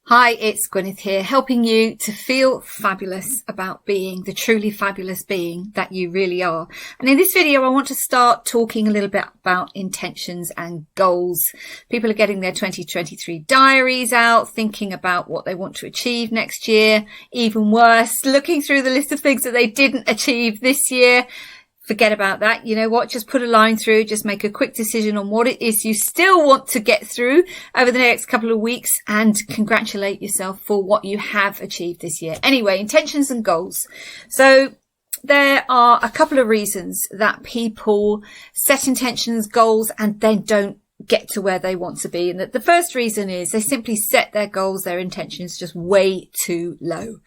Hi, it's Gwyneth here, helping you to feel fabulous about being the truly fabulous being that you really are. And in this video, I want to start talking a little bit about intentions and goals. People are getting their 2023 diaries out, thinking about what they want to achieve next year. Even worse, looking through the list of things that they didn't achieve this year. Forget about that. You know what? Just put a line through, just make a quick decision on what it is you still want to get through over the next couple of weeks and congratulate yourself for what you have achieved this year. Anyway, intentions and goals. So there are a couple of reasons that people set intentions, goals, and then don't get to where they want to be. And that the first reason is they simply set their goals, their intentions just way too low.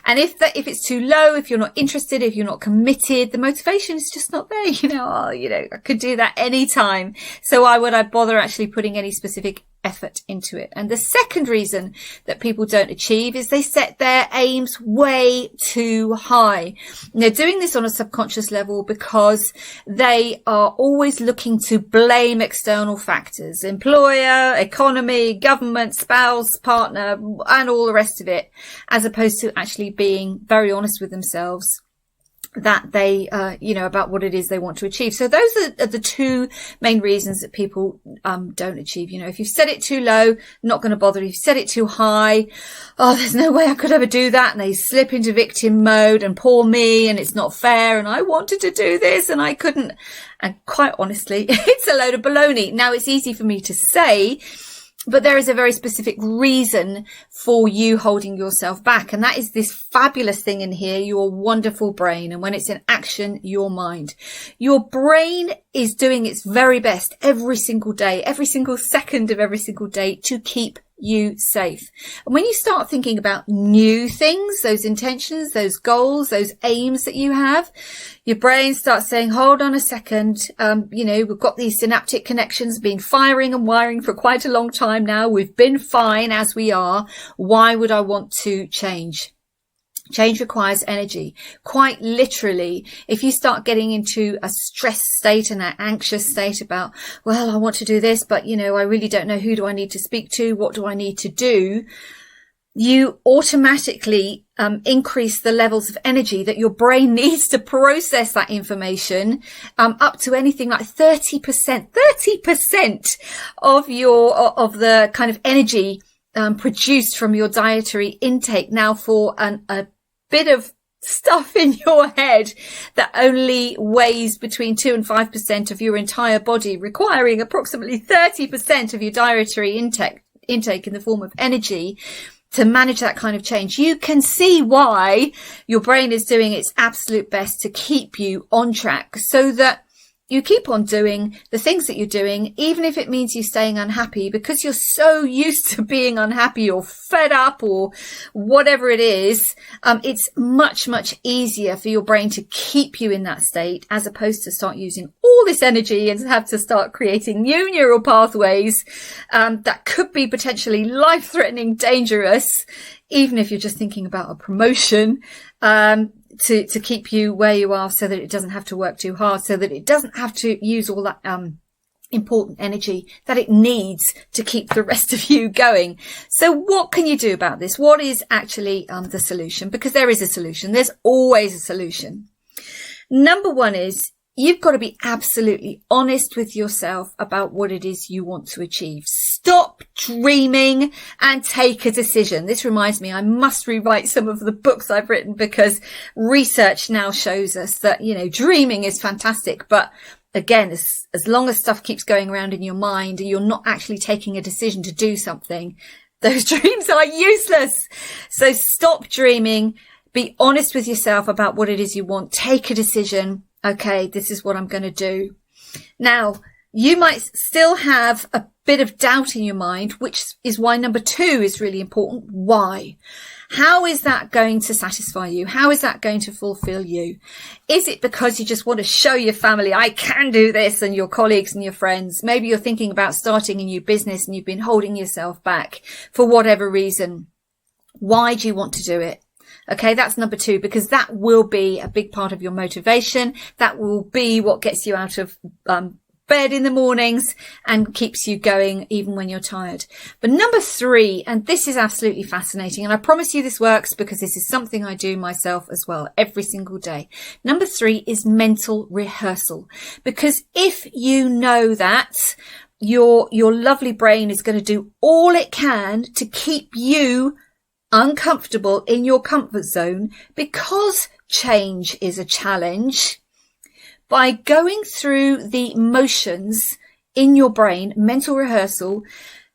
And if it's too low, if you're not interested, if you're not committed, the motivation is just not there. I could do that anytime. So why would I bother actually putting any specific effort into it? And the second reason that people don't achieve is they set their aims way too high. And they're doing this on a subconscious level because they are always looking to blame external factors, employer, economy, government, spouse, partner, and all the rest of it, as opposed to actually being very honest with themselves that they, about what it is they want to achieve. So those are the two main reasons that people don't achieve. If you've set it too low, not going to bother. If you've set it too high, there's no way I could ever do that. And they slip into victim mode and poor me, and it's not fair. And I wanted to do this and I couldn't. And quite honestly, it's a load of baloney. Now, it's easy for me to say, but there is a very specific reason for you holding yourself back. And that is this fabulous thing in here, your wonderful brain. And when it's in action, your mind. Your brain is doing its very best every single day, every single second of every single day to keep you safe. And when you start thinking about new things, those intentions, those goals, those aims that you have, your brain starts saying, hold on a second. We've got these synaptic connections been firing and wiring for quite a long time now. We've been fine as we are. Why would I want to change? Change requires energy. Quite literally, if you start getting into a stress state and an anxious state about, well, I want to do this, but I really don't know, who do I need to speak to? What do I need to do? You automatically increase the levels of energy that your brain needs to process that information, up to anything like 30% of the kind of energy produced from your dietary intake. Now, for a bit of stuff in your head that only weighs between 2 and 5% of your entire body, requiring approximately 30% of your dietary intake in the form of energy to manage that kind of change. You can see why your brain is doing its absolute best to keep you on track so that you keep on doing the things that you're doing, even if it means you staying unhappy, because you're so used to being unhappy or fed up or whatever it is. It's much, much easier for your brain to keep you in that state as opposed to start using all this energy and have to start creating new neural pathways that could be potentially life-threatening, dangerous, even if you're just thinking about a promotion. To keep you where you are so that it doesn't have to work too hard, so that it doesn't have to use all that important energy that it needs to keep the rest of you going. So what can you do about this? What is actually the solution? Because there is a solution. There's always a solution. Number one is you've got to be absolutely honest with yourself about what it is you want to achieve. Stop dreaming and take a decision. This reminds me, I must rewrite some of the books I've written because research now shows us that, dreaming is fantastic. But again, as long as stuff keeps going around in your mind and you're not actually taking a decision to do something, those dreams are useless. So stop dreaming. Be honest with yourself about what it is you want. Take a decision. Okay, this is what I'm going to do. Now, you might still have a bit of doubt in your mind, which is why number 2 is really important. Why? How is that going to satisfy you? How is that going to fulfill you? Is it because you just want to show your family, I can do this, and your colleagues and your friends? Maybe you're thinking about starting a new business and you've been holding yourself back for whatever reason. Why do you want to do it? Okay, that's number 2, because that will be a big part of your motivation. That will be what gets you out of bed in the mornings and keeps you going even when you're tired. But number 3, and this is absolutely fascinating, and I promise you this works because this is something I do myself as well every single day. Number 3 is mental rehearsal, because if you know that your lovely brain is going to do all it can to keep you uncomfortable in your comfort zone, because change is a challenge, by going through the motions in your brain, mental rehearsal,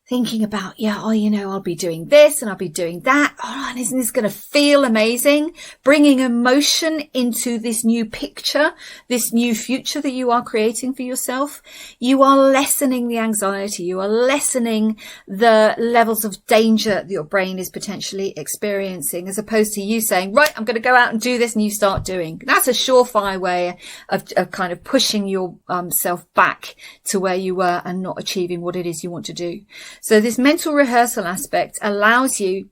thinking about, I'll be doing this and I'll be doing that. Oh, and isn't this going to feel amazing? Bringing emotion into this new picture, this new future that you are creating for yourself. You are lessening the anxiety. You are lessening the levels of danger that your brain is potentially experiencing, as opposed to you saying, right, I'm going to go out and do this, and you start doing. That's a surefire way of kind of pushing your self back to where you were and not achieving what it is you want to do. So this mental rehearsal aspect allows you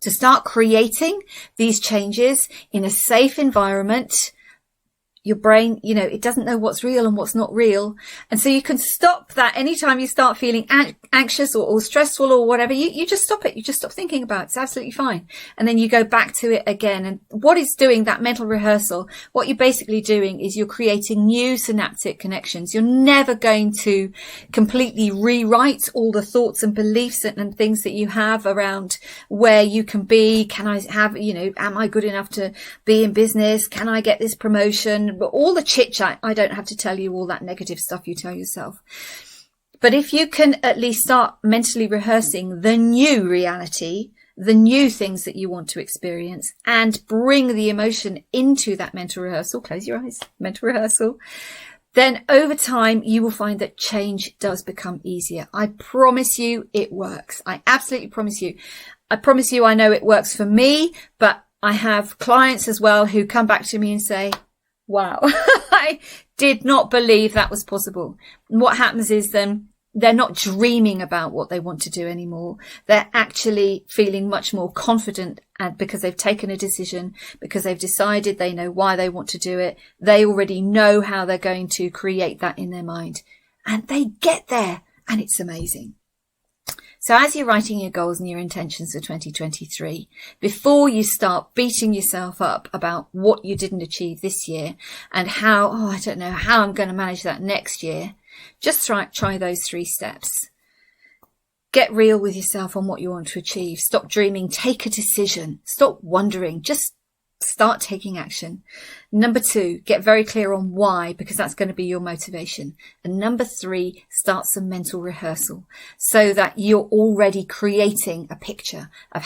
to start creating these changes in a safe environment. Your brain, it doesn't know what's real and what's not real. And so you can stop that anytime you start feeling anxious or stressful or whatever. You just stop it. You just stop thinking about it. It's absolutely fine. And then you go back to it again. And what it's doing, that mental rehearsal, what you're basically doing is you're creating new synaptic connections. You're never going to completely rewrite all the thoughts and beliefs and things that you have around where you can be. Can I have, am I good enough to be in business? Can I get this promotion? But all the chit chat, I don't have to tell you all that negative stuff you tell yourself. But if you can at least start mentally rehearsing the new reality, the new things that you want to experience, and bring the emotion into that mental rehearsal, close your eyes, mental rehearsal, then over time you will find that change does become easier. I promise you it works. I absolutely promise you. I promise you I know it works for me, but I have clients as well who come back to me and say, wow, I did not believe that was possible. And what happens is then they're not dreaming about what they want to do anymore. They're actually feeling much more confident, and because they've taken a decision, because they've decided, they know why they want to do it. They already know how they're going to create that in their mind, and they get there, and it's amazing. So as you're writing your goals and your intentions for 2023, before you start beating yourself up about what you didn't achieve this year and how, I don't know how I'm going to manage that next year, just try those 3 steps. Get real with yourself on what you want to achieve. Stop dreaming. Take a decision. Stop wondering. Just start taking action. Number 2, get very clear on why, because that's going to be your motivation. And number 3, start some mental rehearsal so that you're already creating a picture of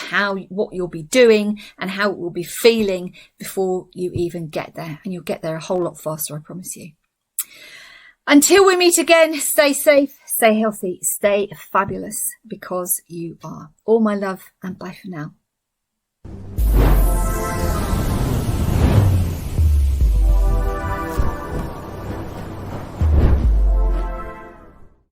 what you'll be doing and how it will be feeling before you even get there. And you'll get there a whole lot faster, I promise you. Until we meet again, stay safe, stay healthy, stay fabulous, because you are. All my love, and bye for now.